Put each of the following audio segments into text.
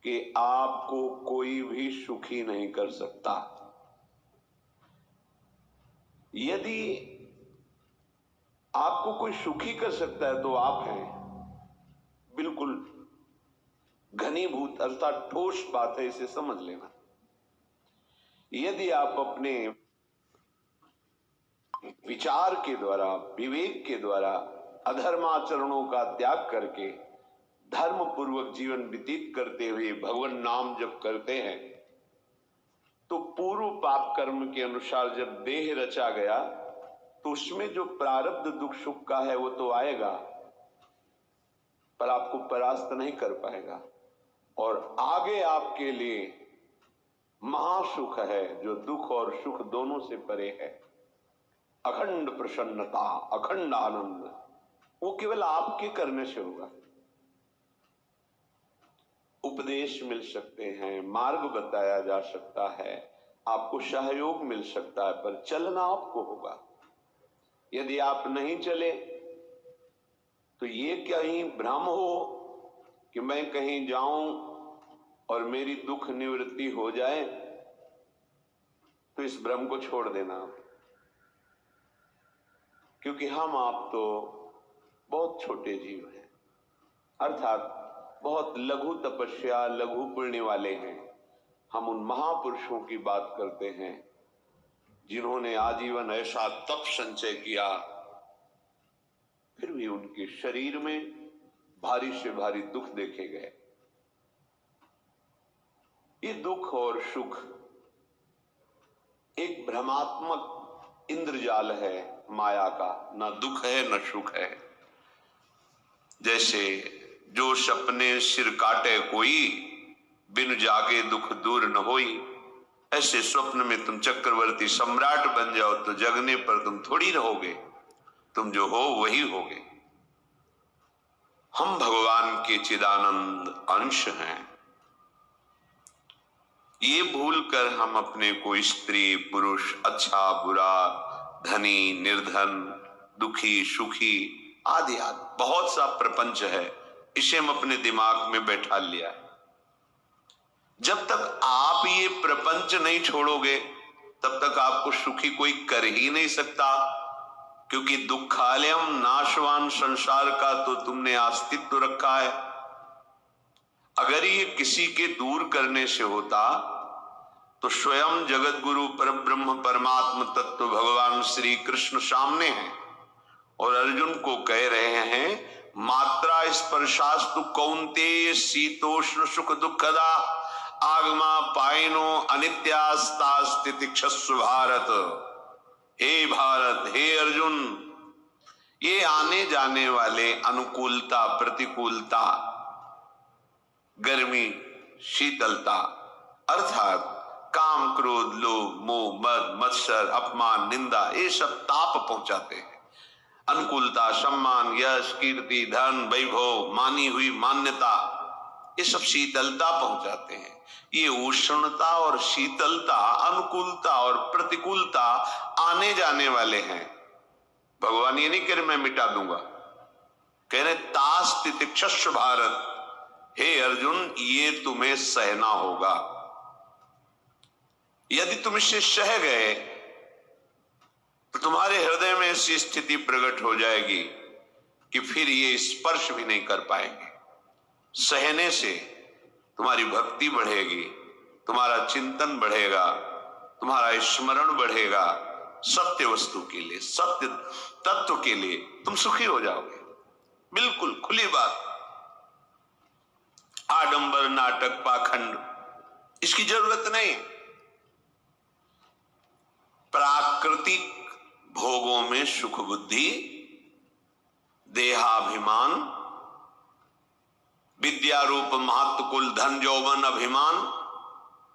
कि आपको कोई भी सुखी नहीं कर सकता। यदि आपको कोई सुखी कर सकता है तो आप हैं। बिल्कुल घनीभूत अर्थात ठोस बात है, इसे समझ लेना। यदि आप अपने विचार के द्वारा, विवेक के द्वारा अधर्माचरणों का त्याग करके धर्म पूर्वक जीवन व्यतीत करते हुए भगवान नाम जप करते हैं, तो पूर्व पाप कर्म के अनुसार जब देह रचा गया तो उसमें जो प्रारब्ध दुख सुख का है वो तो आएगा, पर आपको परास्त नहीं कर पाएगा। और आगे आपके लिए महासुख है जो दुख और सुख दोनों से परे है। अखंड प्रसन्नता, अखंड आनंद, वो केवल आपके करने से होगा। उपदेश मिल सकते हैं, मार्ग बताया जा सकता है, आपको सहयोग मिल सकता है, पर चलना आपको होगा। यदि आप नहीं चले तो ये कहीं भ्रम हो कि मैं कहीं जाऊं और मेरी दुख निवृत्ति हो जाए, तो इस भ्रम को छोड़ देना। क्योंकि हम आप तो बहुत छोटे जीव हैं, अर्थात बहुत लघु तपस्या, लघु पुण्य वाले हैं। हम उन महापुरुषों की बात करते हैं जिन्होंने आजीवन ऐसा तप संचय किया, फिर भी उनके शरीर में भारी से भारी दुख देखे गए। ये दुख और सुख एक भ्रमात्मक इंद्रजाल है माया का, ना दुख है न सुख है। जैसे जो सपने सिर काटे कोई, बिन जागे दुख दूर न होई। ऐसे स्वप्न में तुम चक्रवर्ती सम्राट बन जाओ तो जगने पर तुम थोड़ी रहोगे, तुम जो हो वही होगे। हम भगवान के चिदानंद अंश हैं। ये भूलकर हम अपने को स्त्री पुरुष, अच्छा बुरा, धनी निर्धन, दुखी सुखी आदि आदि बहुत सा प्रपंच है, इसे हम अपने दिमाग में बैठा लिया है। जब तक आप ये प्रपंच नहीं छोड़ोगे तब तक आपको सुखी कोई कर ही नहीं सकता, क्योंकि दुखालयम नाशवान संसार का तो तुमने अस्तित्व रखा है। अगर ये किसी के दूर करने से होता तो स्वयं जगत गुरु परब्रह्म परमात्म तत्व भगवान श्री कृष्ण सामने हैं और अर्जुन को कह रहे हैं, मात्रा स्पर्शास्तु कौन्तेय शीतोष्ण सुख दुखदा आगमा पायनो अनित्यास्ता स्थितिक्षस्व भारत। हे भारत, हे अर्जुन, ये आने जाने वाले अनुकूलता प्रतिकूलता, गर्मी शीतलता, अर्थात काम क्रोध लोभ मोह मद मत्सर अपमान निंदा, ये सब ताप पहुंचाते हैं। अनुकूलता सम्मान यश कीर्ति धन वैभव मानी हुई मान्यता, ये सब शीतलता पहुंचाते हैं। ये उष्णता और शीतलता, अनुकूलता और प्रतिकूलता आने जाने वाले हैं। भगवान ये नहीं कह रहे मैं मिटा दूंगा, कह रहे तास तितिक्षस्व भारत, हे अर्जुन ये तुम्हें सहना होगा। यदि तुम इसे सह गए तो तुम्हारे हृदय में ऐसी स्थिति प्रकट हो जाएगी कि फिर ये स्पर्श भी नहीं कर पाएंगे। सहने से तुम्हारी भक्ति बढ़ेगी, तुम्हारा चिंतन बढ़ेगा, तुम्हारा स्मरण बढ़ेगा, सत्य वस्तु के लिए, सत्य तत्व के लिए तुम सुखी हो जाओगे। बिल्कुल खुली बात। आडंबर नाटक पाखंड इसकी जरूरत नहीं। प्राकृतिक भोगों में सुख बुद्धि, देहाभिमान, विद्या रूप महत्व कुल धन यौवन अभिमान,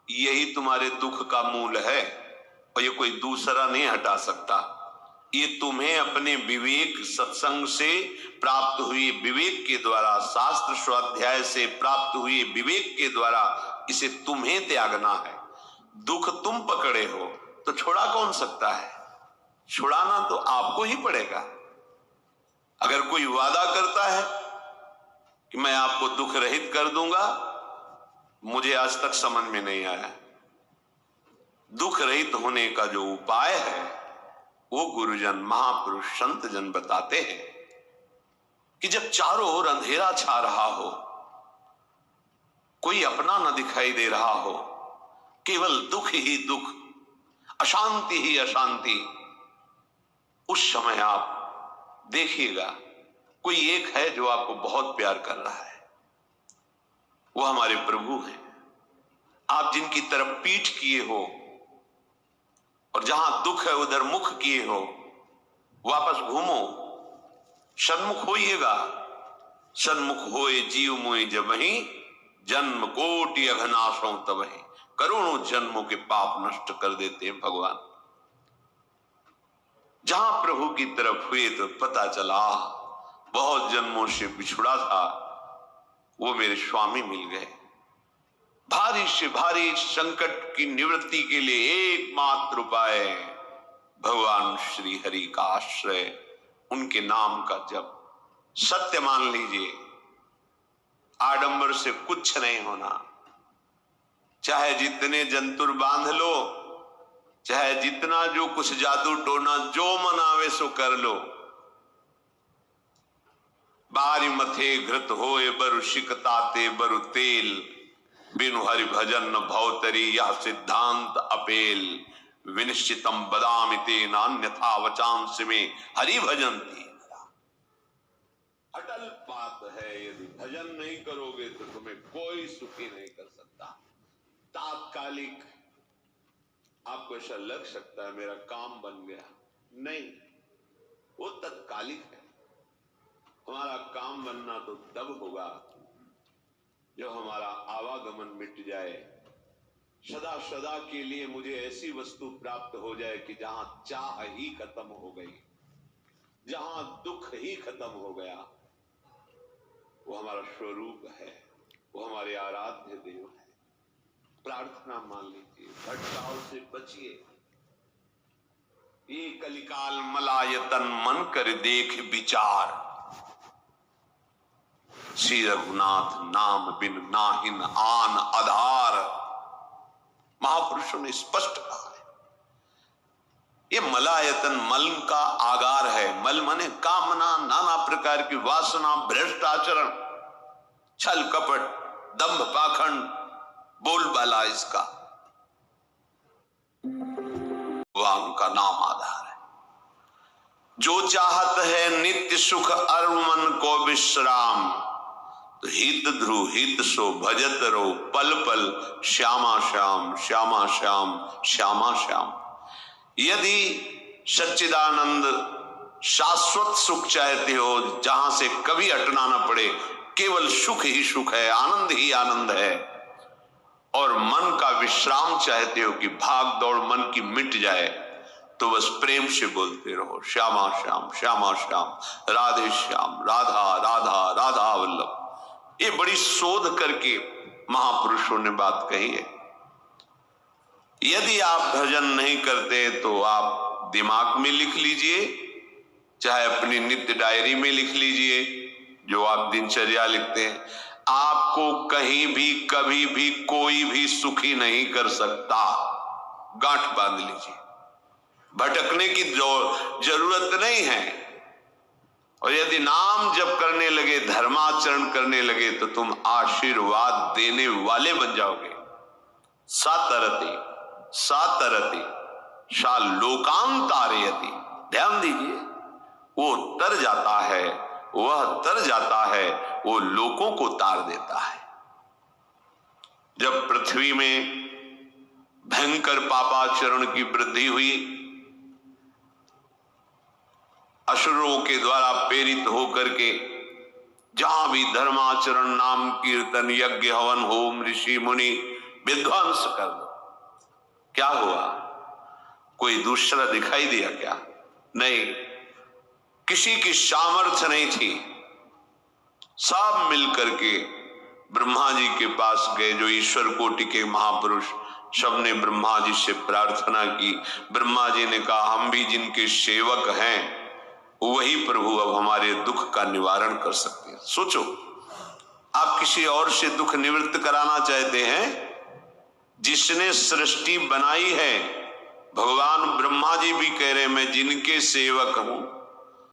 यही तुम्हारे दुख का मूल है और ये कोई दूसरा नहीं हटा सकता। ये तुम्हें अपने विवेक सत्संग से प्राप्त हुई विवेक के द्वारा, शास्त्र स्वाध्याय से प्राप्त हुए विवेक के द्वारा इसे तुम्हें त्यागना है। दुख तुम पकड़े हो तो छोड़ा कौन सकता है? छुड़ाना तो आपको ही पड़ेगा। अगर कोई वादा करता है कि मैं आपको दुख रहित कर दूंगा, मुझे आज तक समझ में नहीं आया। दुख रहित होने का जो उपाय है वो गुरुजन, महापुरुष, संत जन बताते हैं कि जब चारों ओर अंधेरा छा रहा हो, कोई अपना न दिखाई दे रहा हो, केवल दुख ही दुख, अशांति ही अशांति, उस समय आप देखिएगा कोई एक है जो आपको बहुत प्यार कर रहा है। वो हमारे प्रभु हैं। आप जिनकी तरफ पीठ किए हो और जहां दुख है उधर मुख किए हो, वापस घूमो, सन्मुख होइएगा। सन्मुख होए जीव मोए जबहि, जन्म कोटि अघनाशों तबहि। करोड़ों जन्मों के पाप नष्ट कर देते हैं भगवान। जहां प्रभु की तरफ हुए तो पता चला बहुत जन्मों से बिछुड़ा था, वो मेरे स्वामी मिल गए। भारी से भारी संकट की निवृत्ति के लिए एकमात्र उपाय भगवान श्री हरि का आश्रय, उनके नाम का जप। सत्य मान लीजिए, आडंबर से कुछ नहीं होना। चाहे जितने जंतुर बांध लो, चाहे जितना जो कुछ जादू टोना जो मनावे सो कर लो, बारी मथे घृत होए बरु शिकताते बरु तेल, बिनु हरि भजन न भवतरी यह सिद्धांत अपेल। विनिश्चितम बदामिते नान्यथा वचांस में हरि भजंती। अटल बात है, यदि भजन नहीं करोगे तो तुम्हें कोई सुखी नहीं कर सकता। तात्कालिक आपको ऐसा लग सकता है मेरा काम बन गया, नहीं, वो तत्कालिक है। हमारा काम बनना तो तब होगा जब हमारा आवागमन मिट जाए, सदा सदा के लिए मुझे ऐसी वस्तु प्राप्त हो जाए कि जहां चाह ही खत्म हो गई, जहां दुख ही खत्म हो गया। वो हमारा स्वरूप है, वो हमारे आराध्य देव है। प्रार्थना मान लीजिए, भटकाव से बचिए। ये कलिकाल मलायतन मन कर देख विचार, श्री रघुनाथ नाम बिन नाहिन आन आधार। महापुरुषों ने स्पष्ट कहा है। ये मलायतन मल का आगार है। मल माने कामना, नाना प्रकार की वासना, भ्रष्ट आचरण, छल कपट, दंभ पाखंड, बोलबाला, इसका भगवान का नाम आधार है। जो चाहत है नित्य सुख अरु मन को विश्राम, तो हित ध्रुव हित सो भजत रो पल पल श्यामा श्याम श्यामा श्याम श्यामा श्याम। यदि सच्चिदानंद शाश्वत सुख चाहते हो, जहां से कभी हटना ना पड़े, केवल सुख ही सुख है, आनंद ही आनंद है, और मन का विश्राम चाहते हो कि भाग दौड़ मन की मिट जाए, तो बस प्रेम से बोलते रहो श्यामा श्याम श्यामा श्याम, राधे श्याम, राधा राधा राधा वल्लभ। ये बड़ी शोध करके महापुरुषों ने बात कही है। यदि आप भजन नहीं करते तो आप दिमाग में लिख लीजिए, चाहे अपनी नित्य डायरी में लिख लीजिए, जो आप दिनचर्या लिखते हैं। आपको कहीं भी कभी भी कोई भी सुखी नहीं कर सकता। गांठ बांध लीजिए, भटकने की जरूरत नहीं है। और यदि नाम जप करने लगे, धर्माचरण करने लगे, तो तुम आशीर्वाद देने वाले बन जाओगे। सातरति सातरति सा लोकांतारयति। ध्यान दीजिए, वो तर जाता है, वह तर जाता है, वो लोकों को तार देता है। जब पृथ्वी में भयंकर पापाचरण की वृद्धि हुई, असुरों के द्वारा प्रेरित होकर के जहां भी धर्माचरण, नाम कीर्तन, यज्ञ, हवन, होम, ऋषि मुनि विध्वंस कर दो, क्या हुआ? कोई दूसरा दिखाई दिया क्या? नहीं, किसी की सामर्थ्य नहीं थी। सब मिलकर के ब्रह्मा जी के पास गए, जो ईश्वर कोटि के महापुरुष, सबने ब्रह्मा जी से प्रार्थना की। ब्रह्मा जी ने कहा, हम भी जिनके सेवक हैं, वही प्रभु अब हमारे दुख का निवारण कर सकते हैं। सोचो, आप किसी और से दुख निवृत्त कराना चाहते हैं? जिसने सृष्टि बनाई है, भगवान ब्रह्मा जी भी कह रहे मैं जिनके सेवक हूं